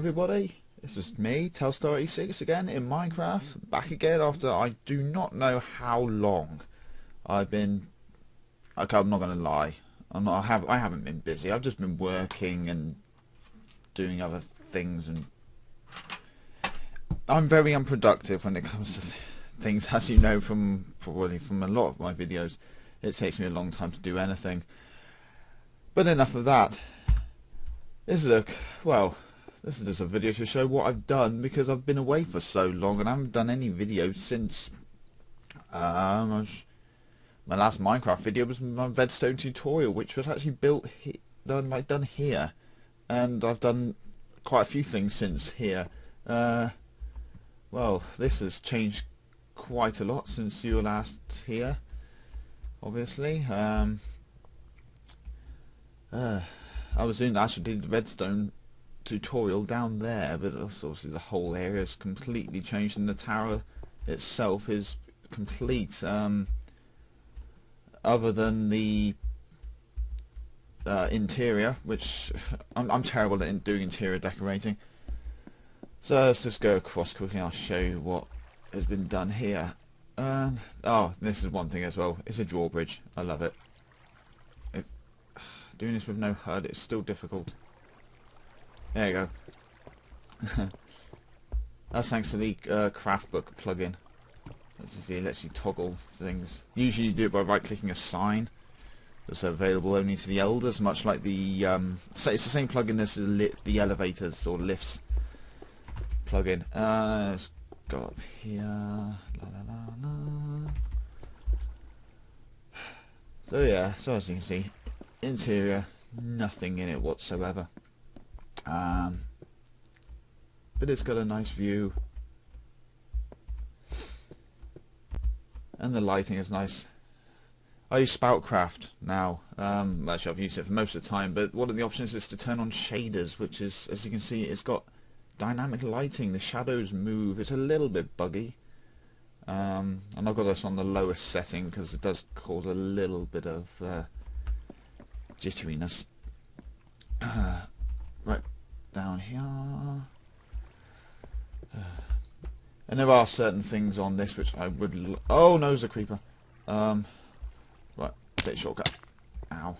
everybody, this is me, Telstar86 again in Minecraft, back again after I do not know how long I've been. Okay, I'm not gonna lie, I haven't been busy. I've just been working and doing other things, and I'm very unproductive when it comes to things, as you know from probably from a lot of my videos. It takes me a long time to do anything. But enough of that. This is just a video to show what I've done, because I've been away for so long and I haven't done any videos since my last Minecraft video was my redstone tutorial, which was actually done here, and I've done quite a few things since here. Well, this has changed quite a lot since you were last here, obviously. I was actually did the redstone tutorial down there, but obviously the whole area is completely changed, and the tower itself is complete, other than the interior, which I'm terrible at doing interior decorating. So let's just go across quickly and I'll show you what has been done here. Oh, this is one thing as well, it's a drawbridge. I love it. Doing this with no HUD, it's still difficult. There you go. That's thanks to the craft book plugin. As you see, it lets you toggle things. Usually you do it by right-clicking a sign that's available only to the elders, much like the so it's the same plugin as the elevators or lifts plugin. Let's go up here. La, la, la, la. So yeah, so as you can see, interior, nothing in it whatsoever, but it's got a nice view and the lighting is nice. I use Spoutcraft now. Actually I've used it for most of the time, but one of the options is to turn on shaders, which is, as you can see, it's got dynamic lighting. The shadows move. It's a little bit buggy, and I've got this on the lowest setting because it does cause a little bit of jitteriness. Right down here, and there are certain things on this which I would oh no, there's a creeper. Right, take a shortcut. Ow.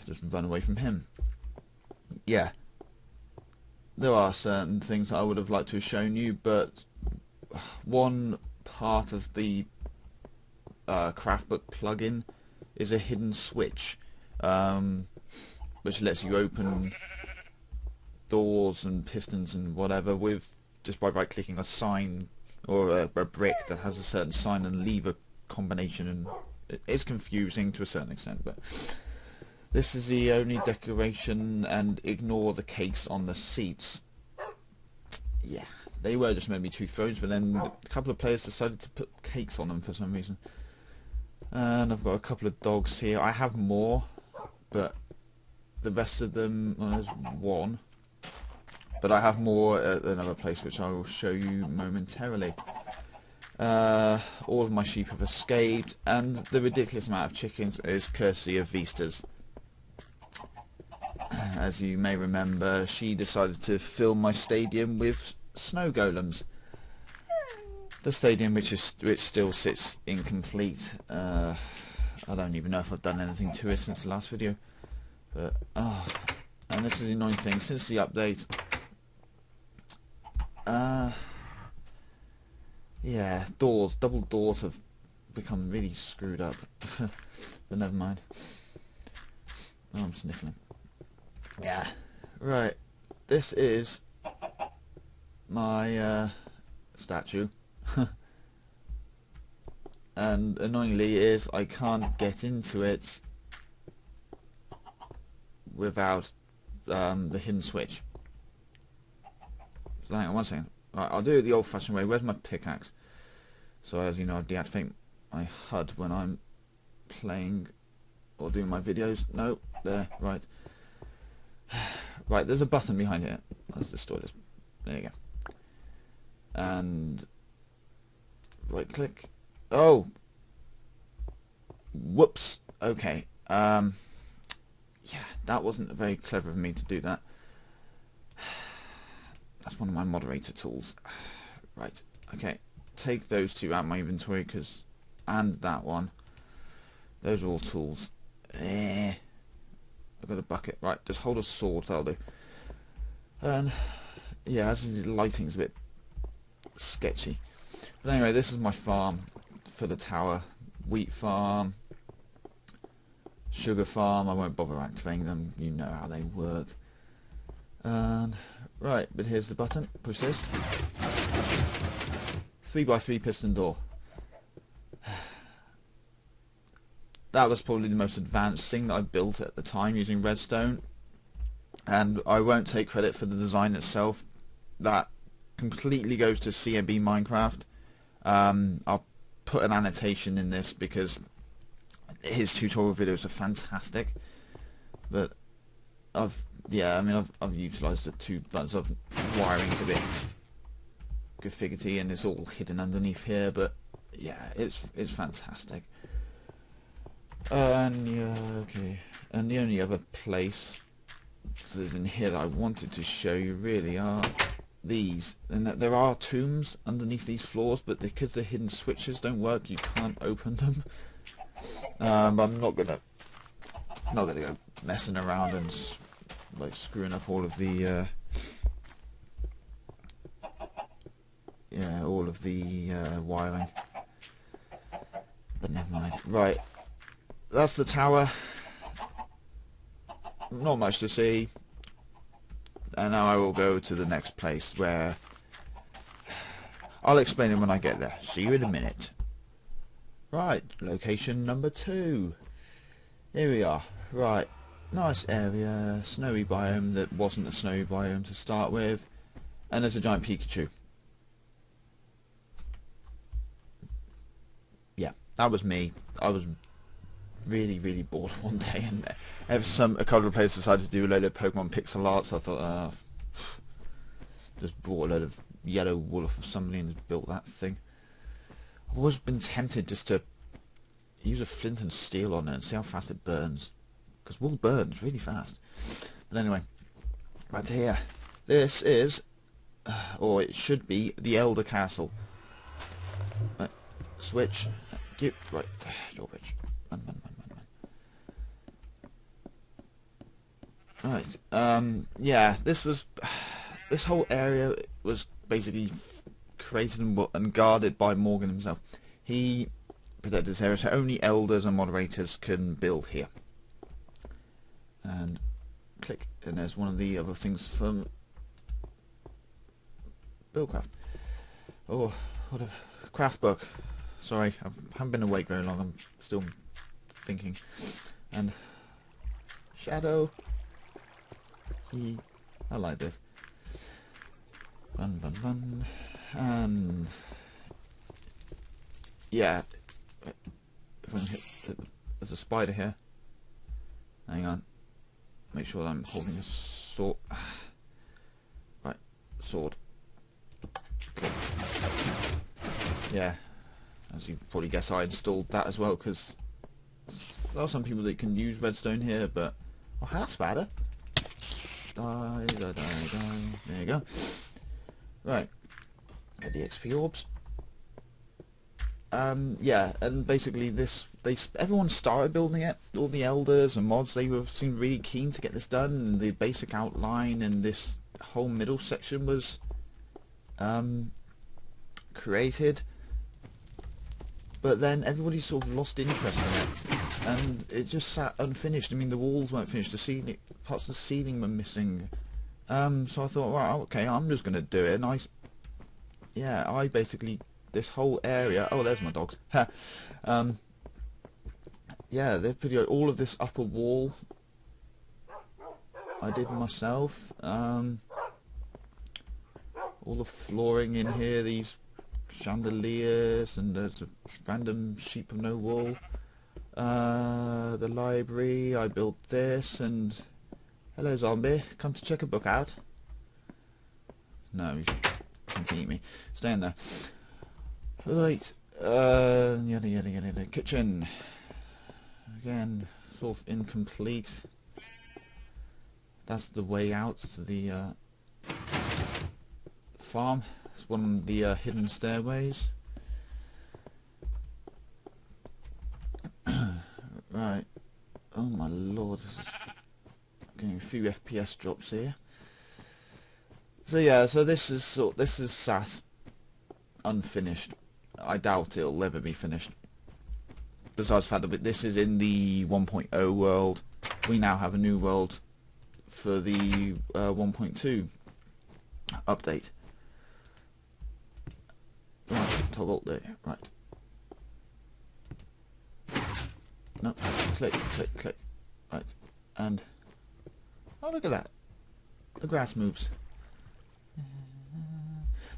Just run away from him. Yeah, there are certain things that I would have liked to have shown you, but one part of the craftbook plugin is a hidden switch, which lets you open doors and pistons and whatever with just by right-clicking a sign or a brick that has a certain sign and lever combination, and it's confusing to a certain extent. But this is the only decoration, and ignore the cakes on the seats. Yeah, they were just meant to be 2 thrones, but then a couple of players decided to put cakes on them for some reason. And I've got a couple of dogs here. I have more, but the rest of them, well, there's one, but I have more at another place which I will show you momentarily. All of my sheep have escaped, and the ridiculous amount of chickens is courtesy of Vista's. As you may remember, she decided to fill my stadium with snow golems. The stadium which still sits incomplete. I don't even know if I've done anything to it since the last video. But and this is the annoying thing, since the update, yeah, double doors have become really screwed up. But never mind. Oh, I'm sniffling. Yeah, right. This is my statue. And annoyingly is I can't get into it without the hidden switch. So hang on one second. Right, I'll do it the old-fashioned way. Where's my pickaxe? So as you know, I deactivate my HUD when I'm playing or doing my videos. No, there, right. Right, there's a button behind here. Let's destroy this. There you go. And right click. Oh, whoops. Okay. Yeah, that wasn't very clever of me to do that. That's one of my moderator tools. Right, okay. Take those two out of my inventory, and that one. Those are all tools. I've got a bucket. Right, just hold a sword, that'll do. And yeah, the lighting's a bit sketchy. But anyway, this is my farm for the tower. Wheat farm, sugar farm. I won't bother activating them. You know how they work. And right, but here's the button. Push this. 3x3 piston door. That was probably the most advanced thing that I built at the time using redstone, and I won't take credit for the design itself. That completely goes to CMB Minecraft. I'll put an annotation in this because his tutorial videos are fantastic. But I've utilised the 2 buttons of wiring to a bit configurity, and it's all hidden underneath here. But yeah, it's fantastic. And yeah, okay. And the only other place in here that I wanted to show you really are these, and that there are tombs underneath these floors, but because the hidden switches don't work, you can't open them. I'm not gonna go messing around and like screwing up all of the wiring. But never mind. Right, that's the tower. Not much to see. And now I will go to the next place where I'll explain it when I get there. See you in a minute. Right, location number 2. Here we are. Right, nice area, snowy biome that wasn't a snowy biome to start with, and there's a giant Pikachu. Yeah, that was me. I was really bored one day, and a couple of players decided to do a load of Pokemon pixel art, so I thought, just brought a load of yellow wool off of somebody and built that thing. I've always been tempted just to use a flint and steel on it and see how fast it burns, because wool burns really fast. But anyway, right here, this is, or it should be, the Elder Castle. Right, switch, right, George, run. Right, yeah, this whole area was basically created and guarded by Morgan himself. He protected this area, so only elders and moderators can build here. And click, and there's one of the other things from Buildcraft. Oh, what a craft book. Sorry, I haven't been awake very long, I'm still thinking. And Shadow. I like this. Run. And yeah, if I can hit there's a spider here. Hang on. Make sure that I'm holding a sword. Right, sword. Okay. Yeah, as you probably guess, I installed that as well, because there are some people that can use redstone here, but oh, hi, spider. Die. There you go. Right, get the XP orbs. Yeah, and basically everyone started building it. All the elders and mods, seemed really keen to get this done, and the basic outline and this whole middle section was created. But then everybody sort of lost interest in it, and it just sat unfinished. I mean, the walls weren't finished, the ceiling, parts of the ceiling were missing. So I thought, well, okay, I'm just going to do it. And I basically, this whole area, oh, there's my dogs. Yeah, all of this upper wall I did myself. All the flooring in here, these chandeliers, and there's a random sheep of no wool. The library, I built this, and hello zombie, come to check a book out. No, he's come to eat me. Stay in there. Right, yada. Kitchen. Again, sort of incomplete. That's the way out to the farm. It's one of the hidden stairways. Right. Oh my lord, this is getting a few FPS drops here. So yeah, so this is SAS unfinished. I doubt it'll ever be finished. Besides the fact that this is in the 1.0 world, we now have a new world for the 1.2 update. Right, toggle there. Right. No, click, click, click. Right, and oh, look at that. The grass moves.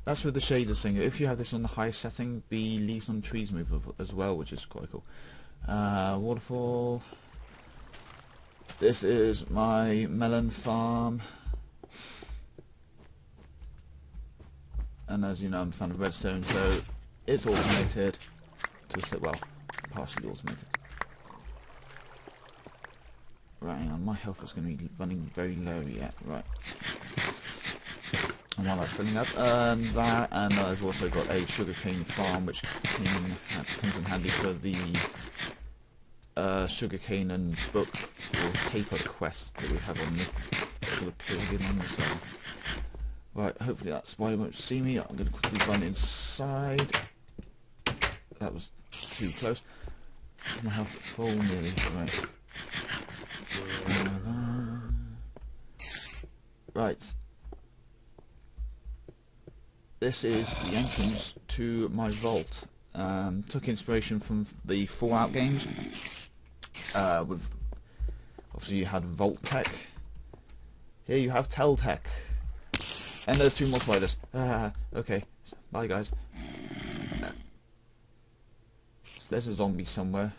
That's with the shaders thing. If you have this on the highest setting, the leaves on trees move as well, which is quite cool. Waterfall. This is my melon farm. And as you know, I'm a fan of redstone, so it's automated. Well, partially automated. Right, hang on, my health is going to be running very low yet. Right. And while that's filling up, that, and I've also got a sugarcane farm, which comes in handy for the sugarcane and book or paper quest that we have on the sort of pilgrim on the side. Right, hopefully that spider won't see me. I'm going to quickly run inside. That was too close. My health full nearly. Right. Right. This is the entrance to my vault. Took inspiration from the Fallout games. With obviously you had Vault Tech. Here you have Telltech. And there's 2 more spiders. Okay. Bye guys. There's a zombie somewhere.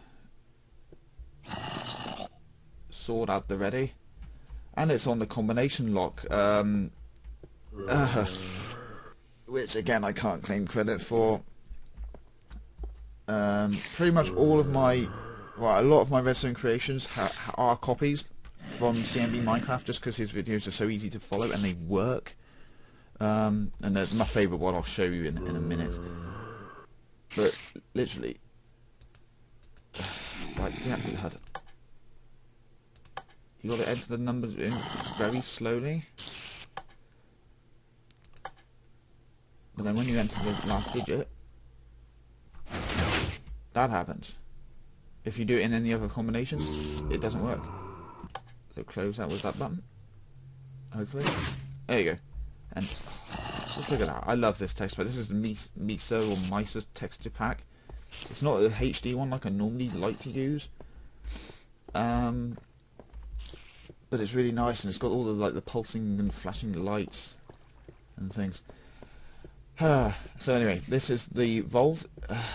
Sword out the ready. And it's on the combination lock. Which again I can't claim credit for. Pretty much all of my, well, a lot of my redstone creations are copies from CMB Minecraft, just because his videos are so easy to follow and they work. And my favourite one I'll show you in a minute. But literally, like the absolute HUD. You got to enter the numbers in very slowly. But then when you enter the last digit, that happens. If you do it in any other combinations, it doesn't work. So close that with that button. Hopefully. There you go. And just look at that. I love this texture pack. This is the Miso or Misa's texture pack. It's not a HD one like I normally like to use. But it's really nice, and it's got all the pulsing and flashing lights and things. So anyway, this is the vault.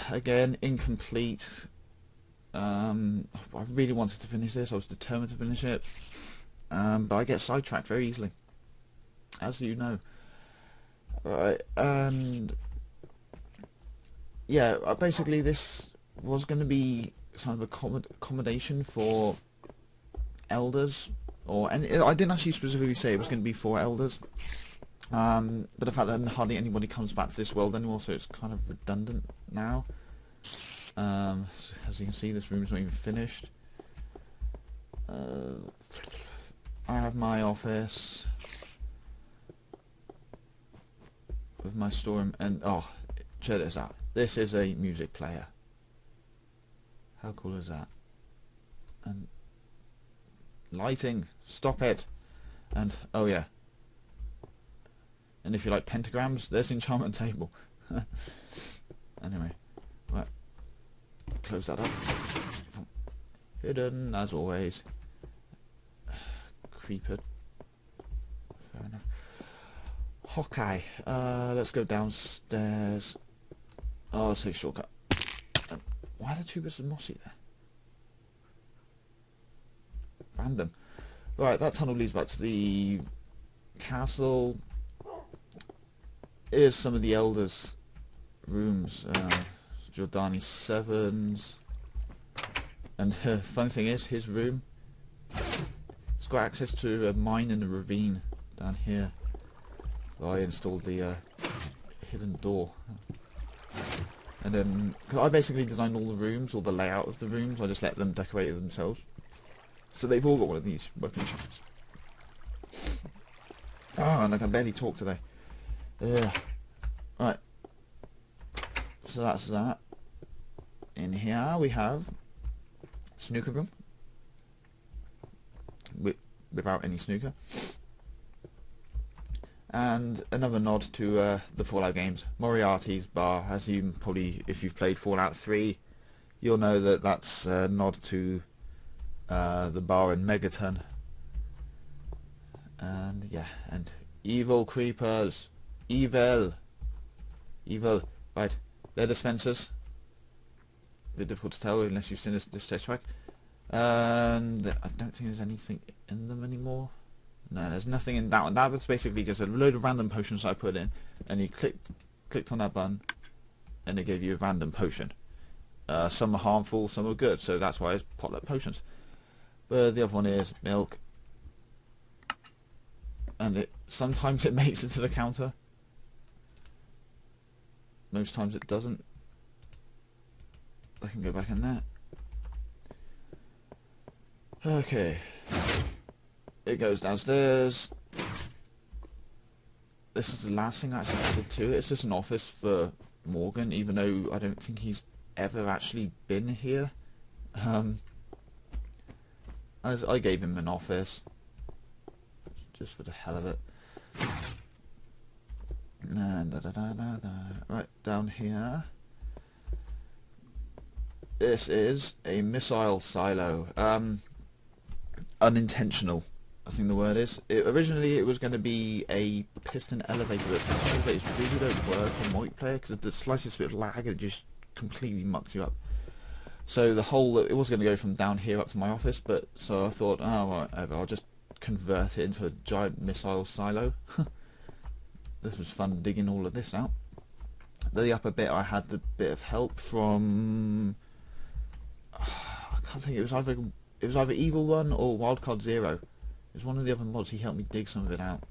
Again, incomplete. I really wanted to finish this. I was determined to finish it, but I get sidetracked very easily, as you know. Right, and yeah, basically this was going to be kind of accommodation for elders, and I didn't actually specifically say it was going to be for elders. But the fact that hardly anybody comes back to this world anymore, so it's kind of redundant now. As you can see, this room's not even finished. I have my office with my storeroom, and oh, check this out. This is a music player. How cool is that? And lighting, stop it. And oh yeah. And if you like pentagrams, there's the enchantment table. Anyway, right, close that up. Hidden as always. Creeper. Fair enough. Okay, let's go downstairs. Oh, let's take a shortcut. Why are there 2 bits of mossy there? Random. Right, that tunnel leads back to the castle. Here's some of the elders' rooms. Giordani 7's. And the funny thing is, his room, it's got access to a mine in the ravine down here. So I installed the hidden door. And then, cause I basically designed all the rooms, or the layout of the rooms, I just let them decorate it themselves. So they've all got one of these working chests. Ah, and I can barely talk today. Yeah. Right. So that's that. In here we have snooker room. Without any snooker. And another nod to the Fallout games. Moriarty's bar, as you probably, if you've played Fallout 3, you'll know that that's a nod to the bar in Megaton. And yeah, and evil creepers. Evil. Right, they're dispensers. A bit difficult to tell unless you've seen this test track. And I don't think there's anything in them anymore. No, there's nothing in that one. That was basically just a load of random potions I put in, and you clicked on that button, and it gave you a random potion. Some are harmful, some are good, so that's why it's potluck potions. But the other one is milk, and sometimes it makes it to the counter. Most times it doesn't. I can go back in there. Okay. It goes downstairs. This is the last thing I actually added to it. It's just an office for Morgan, even though I don't think he's ever actually been here. As I gave him an office just for the hell of it. Right down here. This is a missile silo. Unintentional, I think the word is. Originally it was going to be a piston elevator, but piston elevators really don't work on multiplayer because the slightest bit of lag, it just completely mucks you up. So the whole, it was going to go from down here up to my office, but so I thought, oh, whatever, I'll just convert it into a giant missile silo. This was fun digging all of this out. The upper bit I had a bit of help from, I can't think, it was either Evil One or Wildcard Zero. It was one of the other mods. He helped me dig some of it out.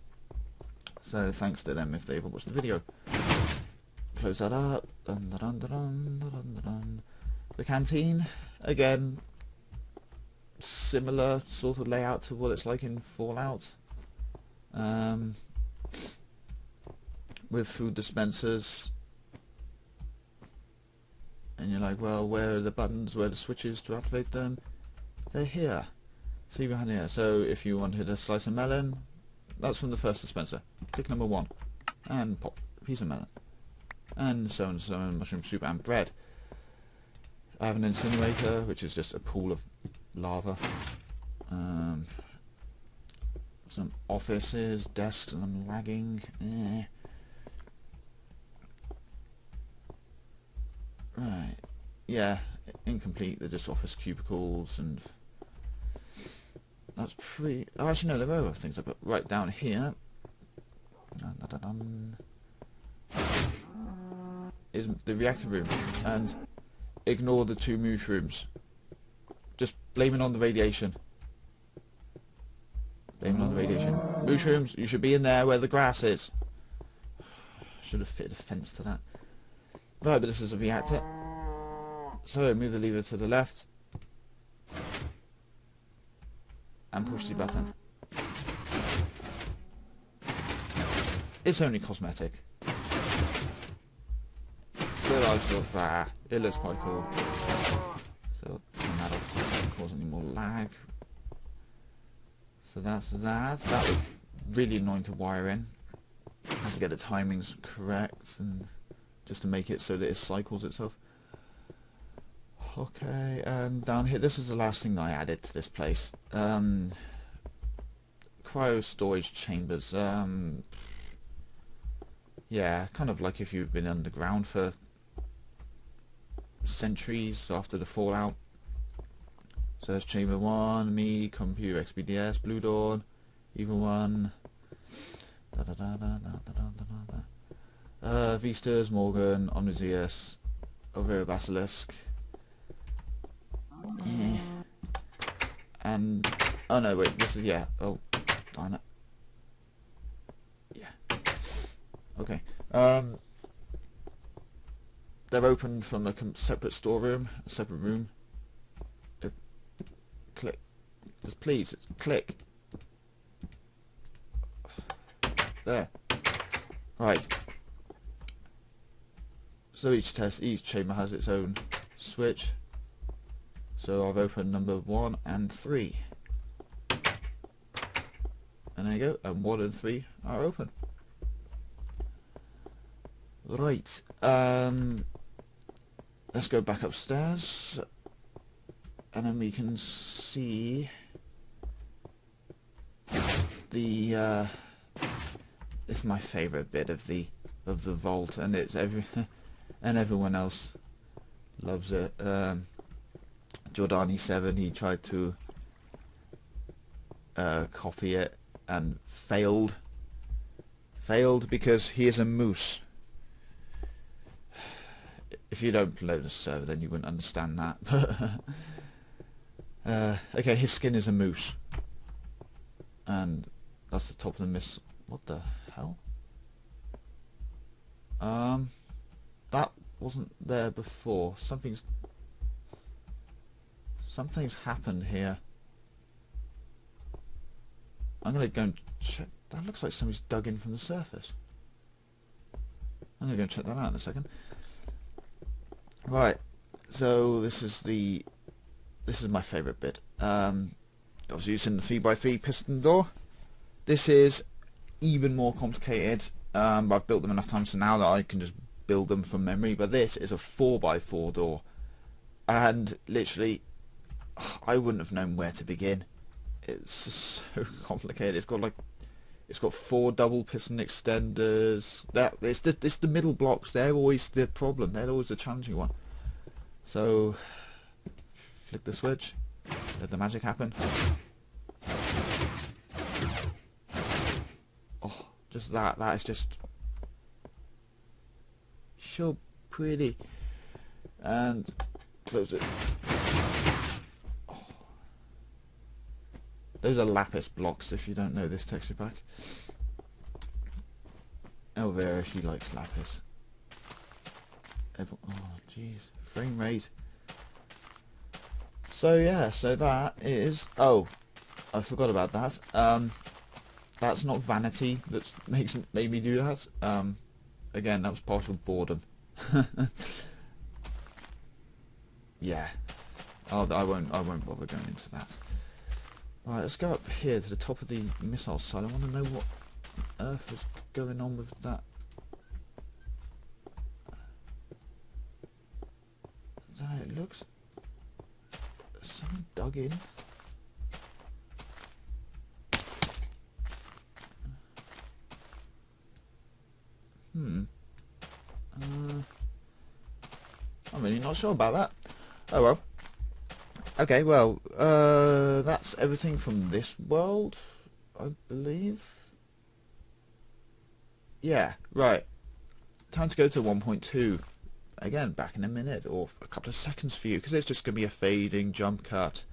So thanks to them if they ever watched the video. Close that up. Dun, dun, dun, dun, dun, dun, dun. The canteen, again, similar sort of layout to what it's like in Fallout. With food dispensers. And you're like, well, where are the buttons, where are the switches to activate them? They're here. See behind here. So if you wanted a slice of melon, that's from the first dispenser. Click number 1. And pop a piece of melon. And so on, mushroom soup and bread. I have an incinerator, which is just a pool of lava. Some offices, desks, and I'm lagging. Right. Yeah, incomplete. They're just office cubicles, and that's pretty... Oh, actually, no, there were other things I put right down here. Is the reactor room, and ignore the 2 mushrooms. Just blame it on the radiation. Blame it on the radiation. Mushrooms, you should be in there where the grass is. Should have fitted a fence to that. Right, but this is a reactor. So move the lever to the left and push the button. It's only cosmetic. Still I still it looks quite cool. So turn that off so it doesn't cause any more lag. So that's that. That was really annoying to wire in. I have to get the timings correct and just to make it so that it cycles itself. Okay, and down here, this is the last thing that I added to this place. Cryo storage chambers. Yeah, kind of like if you've been underground for centuries after the Fallout. So there's chamber 1, me, computer, XBDS, Blue Dawn, Evil One. Vistas, Morgan, Omnizius, Elvira Basilisk. Yeah. And oh no, wait, this is oh darn it. Yeah. Okay. they're open from a separate storeroom, a separate room. Click. Just please, click. There. Right. So each chamber has its own switch. So I've opened number 1 and 3. And there you go, and 1 and 3 are open. Right, let's go back upstairs, and then we can see the it's my favourite bit of the vault, and it's and everyone else loves it. Jordani7, he tried to copy it and failed because he is a moose. If you don't play the server, then you wouldn't understand that. Okay, his skin is a moose, and that's the top of the miss. What the hell? That wasn't there before. Something's happened here. I'm gonna go and check. That looks like somebody's dug in from the surface. I'm gonna go and check that out in a second. Right, so this is my favourite bit. Obviously using the 3x3 piston door. This is even more complicated. But I've built them enough times so now that I can just build them from memory. But this is a 4x4 door, and literally, I wouldn't have known where to begin. It's just so complicated. It's got 4 double piston extenders. It's the middle blocks. They're always the problem. They're always the challenging one. So, flick the switch. Let the magic happen. Oh, just that. That is just so pretty. And close it. Oh. Those are lapis blocks, if you don't know this texture pack. Elvira, she likes lapis. Oh, jeez. Frame rate. So, yeah, so that is... Oh, I forgot about that. That's not vanity that made me do that. Again, that was partial boredom. Yeah. Oh, I won't bother going into that. Right, let's go up here to the top of the missile side. I want to know what on earth is going on with that. Is that how it looks? There's something dug in. I'm really not sure about that. Oh well. Okay, well, that's everything from this world, I believe. Yeah, right. Time to go to 1.2. Again, back in a minute, or a couple of seconds for you, because it's just going to be a fading jump cut.